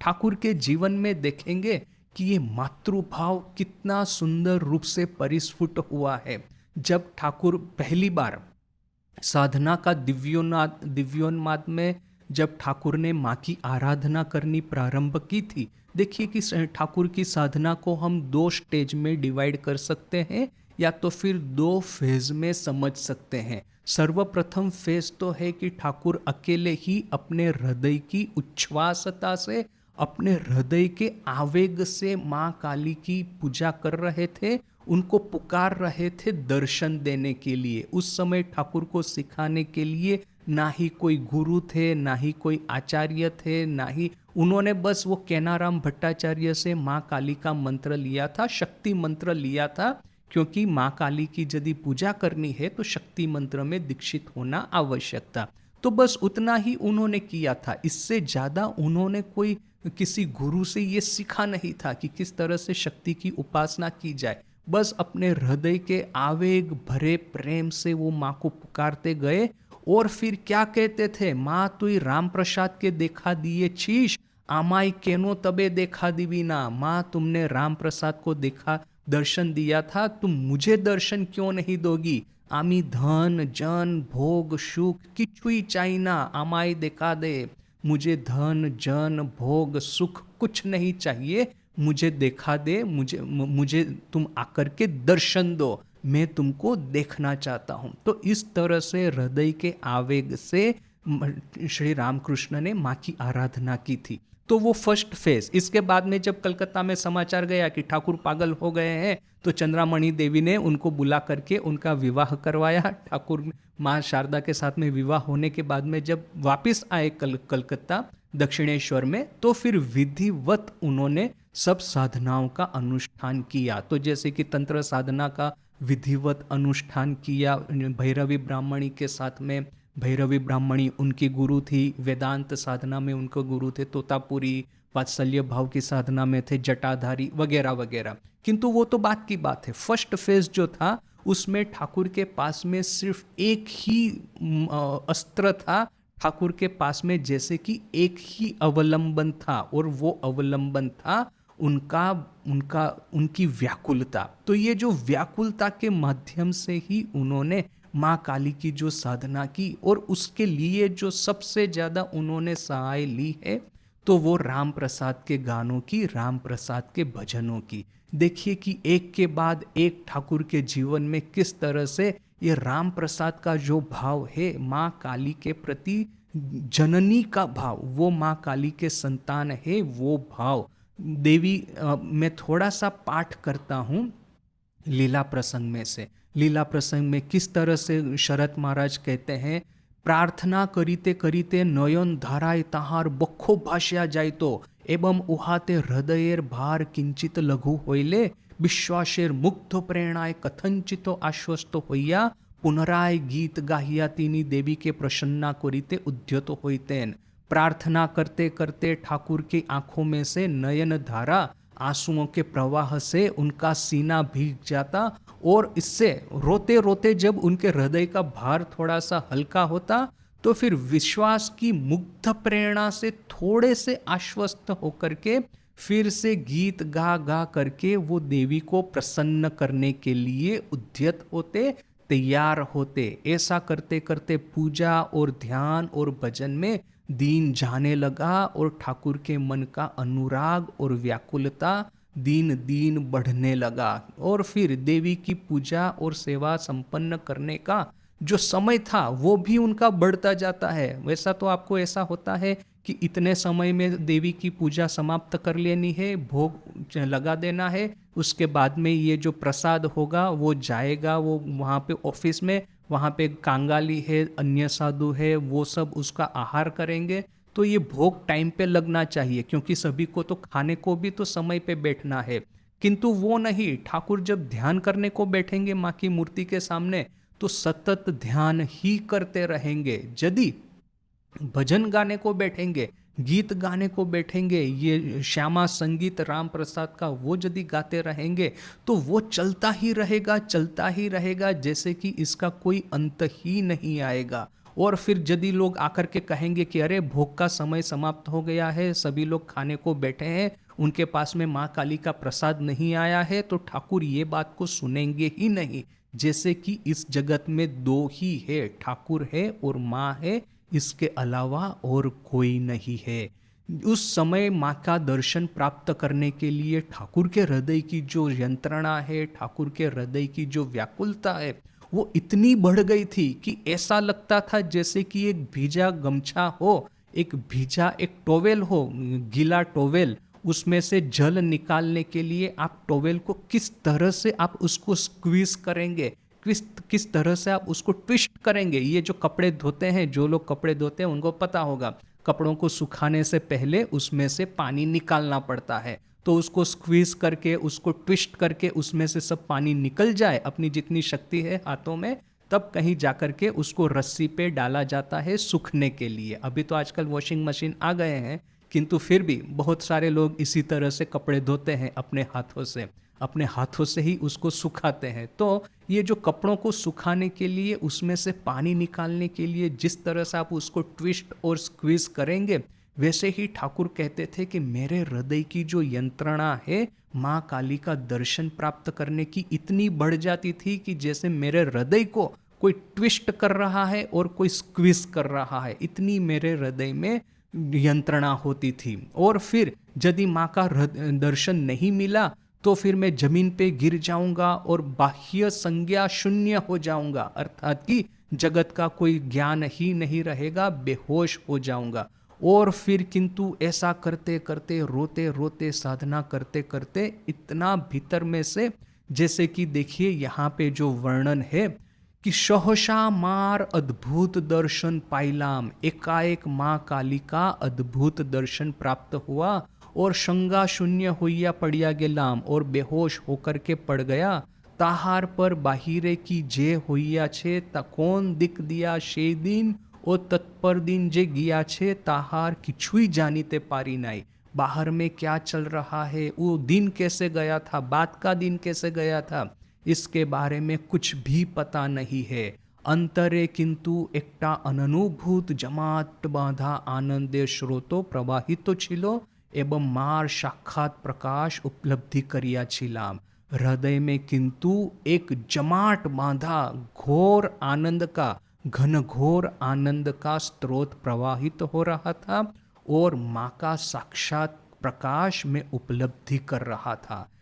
ठाकुर के जीवन में देखेंगे कि ये मातृभाव कितना सुंदर रूप से परिस्फुट हुआ है। जब ठाकुर पहली बार साधना का दिव्योन्माद में जब ठाकुर ने माँ की आराधना करनी प्रारंभ की थी, देखिए कि ठाकुर की साधना को हम दो स्टेज में डिवाइड कर सकते हैं या तो फिर दो फेज में समझ सकते हैं। सर्वप्रथम फेज तो है कि ठाकुर अकेले ही अपने हृदय की उच्छ्वासता से, अपने हृदय के आवेग से माँ काली की पूजा कर रहे थे, उनको पुकार रहे थे दर्शन देने के लिए। उस समय ठाकुर को सिखाने के लिए ना ही कोई गुरु थे, ना ही कोई आचार्य थे, ना ही उन्होंने बस वो केनाराम भट्टाचार्य से माँ काली का मंत्र लिया था, शक्ति मंत्र लिया था, क्योंकि माँ काली की यदि पूजा करनी है तो शक्ति मंत्र में दीक्षित होना आवश्यक था। तो बस उतना ही उन्होंने किया था, इससे ज़्यादा उन्होंने कोई किसी गुरु से ये सीखा नहीं था कि किस तरह से शक्ति की उपासना की जाए। बस अपने हृदय के आवेग भरे प्रेम से वो माँ को पुकारते गए और फिर क्या कहते थे, माँ तुई राम प्रसाद के देखा दिए शीश, आमाई केनो तबे देखा दिवी ना। माँ तुमने राम प्रसाद को देखा, दर्शन दिया था, तुम मुझे दर्शन क्यों नहीं दोगी? आमी धन जन भोग सुख किचुई चाइना, आमाई देखा दे। मुझे धन जन भोग सुख कुछ नहीं चाहिए, मुझे देखा दे, मुझे तुम आकर के दर्शन दो, मैं तुमको देखना चाहता हूँ। तो इस तरह से हृदय के आवेग से श्री रामकृष्ण ने माँ की आराधना की थी। तो वो फर्स्ट फेज। इसके बाद में जब कलकत्ता में समाचार गया कि ठाकुर पागल हो गए हैं, तो चंद्रामणि देवी ने उनको बुला करके उनका विवाह करवाया। ठाकुर माँ शारदा के साथ में विवाह होने के बाद में जब वापस आए कलकत्ता दक्षिणेश्वर में, तो फिर विधिवत उन्होंने सब साधनाओं का अनुष्ठान किया। तो जैसे कि तंत्र साधना का विधिवत अनुष्ठान किया भैरवी ब्राह्मणी के साथ में। भैरवी ब्राह्मणी उनकी गुरु थी, वेदांत साधना में उनको गुरु थे तोतापुरी, वात्सल्य भाव की साधना में थे जटाधारी वगैरह वगैरह। किंतु वो तो बात की बात है। फर्स्ट फेज जो था उसमें ठाकुर के पास में सिर्फ एक ही अस्त्र था, ठाकुर के पास में जैसे कि एक ही अवलंबन था, और वो अवलंबन था उनकी व्याकुलता। तो ये जो व्याकुलता के माध्यम से ही उन्होंने माँ काली की जो साधना की, और उसके लिए जो सबसे ज़्यादा उन्होंने सहाय ली है तो वो राम प्रसाद के गानों की, राम प्रसाद के भजनों की। देखिए कि एक के बाद एक ठाकुर के जीवन में किस तरह से ये राम प्रसाद का जो भाव है, माँ काली के प्रति जननी का भाव, वो माँ काली के संतान है वो भाव। देवी मैं थोड़ा सा पाठ करता हूँ लीला प्रसंग में से। लीला प्रसंग में किस तरह से शरत महाराज कहते हैं, प्रार्थना करीते करीते नयन धाराय ताहार बखो भाष्या जाइतो, एवं उहाते हृदयेर भार किंचित लघु होइले, विश्वासेर मुग्ध प्रेरणाय कथंचितो आश्वस्त होइया, पुनराय गीत गाहिया तिनी देवी के प्रसन्ना करीते उद्यत होइतेन। प्रार्थना करते करते ठाकुर की आंखों में से नयन धारा, आंसुओं के प्रवाह से उनका सीना भीग जाता, और इससे रोते रोते जब उनके हृदय का भार थोड़ा सा हल्का होता, तो फिर विश्वास की मुग्ध प्रेरणा से थोड़े से आश्वस्त होकर के फिर से गीत गा गा करके वो देवी को प्रसन्न करने के लिए उद्यत होते, तैयार होते। ऐसा करते करते पूजा और ध्यान और भजन में दीन जाने लगा, और ठाकुर के मन का अनुराग और व्याकुलता दिन दिन बढ़ने लगा। और फिर देवी की पूजा और सेवा संपन्न करने का जो समय था वो भी उनका बढ़ता जाता है। वैसा तो आपको ऐसा होता है कि इतने समय में देवी की पूजा समाप्त कर लेनी है, भोग लगा देना है, उसके बाद में ये जो प्रसाद होगा वो जाएगा, वो वहाँ पे ऑफिस में, वहाँ पे कांगाली है, अन्य साधु है, वो सब उसका आहार करेंगे। तो ये भोग टाइम पे लगना चाहिए, क्योंकि सभी को तो खाने को भी तो समय पे बैठना है। किंतु वो नहीं, ठाकुर जब ध्यान करने को बैठेंगे माँ की मूर्ति के सामने तो सतत ध्यान ही करते रहेंगे। यदि भजन गाने को बैठेंगे, गीत गाने को बैठेंगे, ये श्यामा संगीत राम प्रसाद का वो यदि गाते रहेंगे तो वो चलता ही रहेगा, चलता ही रहेगा, जैसे कि इसका कोई अंत ही नहीं आएगा। और फिर यदि लोग आकर के कहेंगे कि अरे भोग का समय समाप्त हो गया है, सभी लोग खाने को बैठे हैं, उनके पास में माँ काली का प्रसाद नहीं आया है, तो ठाकुर ये बात को सुनेंगे ही नहीं। जैसे कि इस जगत में दो ही है, ठाकुर है और माँ है, इसके अलावा और कोई नहीं है। उस समय माँ का दर्शन प्राप्त करने के लिए ठाकुर के हृदय की जो यंत्रणा है, ठाकुर के हृदय की जो व्याकुलता है, वो इतनी बढ़ गई थी कि ऐसा लगता था जैसे कि एक भीजा गमछा हो, एक टॉवेल हो, गीला टॉवेल, उसमें से जल निकालने के लिए आप टॉवेल को किस तरह से आप उसको स्क्वीज करेंगे, किस तरह से आप उसको ट्विस्ट करेंगे। ये जो कपड़े धोते हैं, जो लोग कपड़े धोते हैं उनको पता होगा, कपड़ों को सुखाने से पहले उसमें से पानी निकालना पड़ता है, तो उसको स्क्वीज करके, उसको ट्विस्ट करके उसमें से सब पानी निकल जाए अपनी जितनी शक्ति है हाथों में, तब कहीं जाकर के उसको रस्सी पे डाला जाता है सूखने के लिए। अभी तो आजकल वॉशिंग मशीन आ गए हैं, किंतु फिर भी बहुत सारे लोग इसी तरह से कपड़े धोते हैं अपने हाथों से ही उसको सुखाते हैं। तो ये जो कपड़ों को सुखाने के लिए, उसमें से पानी निकालने के लिए जिस तरह से आप उसको ट्विस्ट और स्क्वीज करेंगे, वैसे ही ठाकुर कहते थे कि मेरे हृदय की जो यंत्रणा है माँ काली का दर्शन प्राप्त करने की इतनी बढ़ जाती थी कि जैसे मेरे हृदय को कोई ट्विस्ट कर रहा है और कोई स्क्वीज कर रहा है, इतनी मेरे हृदय में यंत्रणा होती थी। और फिर यदि माँ का दर्शन नहीं मिला तो फिर मैं जमीन पे गिर जाऊंगा और बाह्य संज्ञा शून्य हो जाऊंगा, अर्थात कि जगत का कोई ज्ञान ही नहीं रहेगा, बेहोश हो जाऊंगा। और फिर किंतु ऐसा करते करते, रोते रोते, साधना करते करते, इतना भीतर में से, जैसे कि देखिए यहाँ पे जो वर्णन है कि सहसा मार अद्भुत दर्शन पाइलाम, एकाएक माँ काली का अद्भुत दर्शन प्राप्त हुआ और शंगा शून्य होइया पड़िया गेलाम, और बेहोश होकर के पड़ गया। ताहार पर बाहिरे की जे होइया छे, ता कौन दिख दिया शे दिन, ओ तत्पर दिन जे गिया छे, ताहार किछुई जानीते पारी नाई। बाहर में क्या चल रहा है, वो दिन कैसे गया था, बात का दिन कैसे गया था, इसके बारे में कुछ भी पता नहीं है। अंतरे किंतु एकटा अननुभूत जमाट बांधा आनंदे स्रोतो प्रवाहित छिलो एवं मार साक्षात प्रकाश उपलब्धि करिया छिलाम। हृदय में किंतु एक जमाट बांधा घोर आनंद का, घनघोर आनंद का स्रोत प्रवाहित हो रहा था और माँ का साक्षात प्रकाश में उपलब्धि कर रहा था।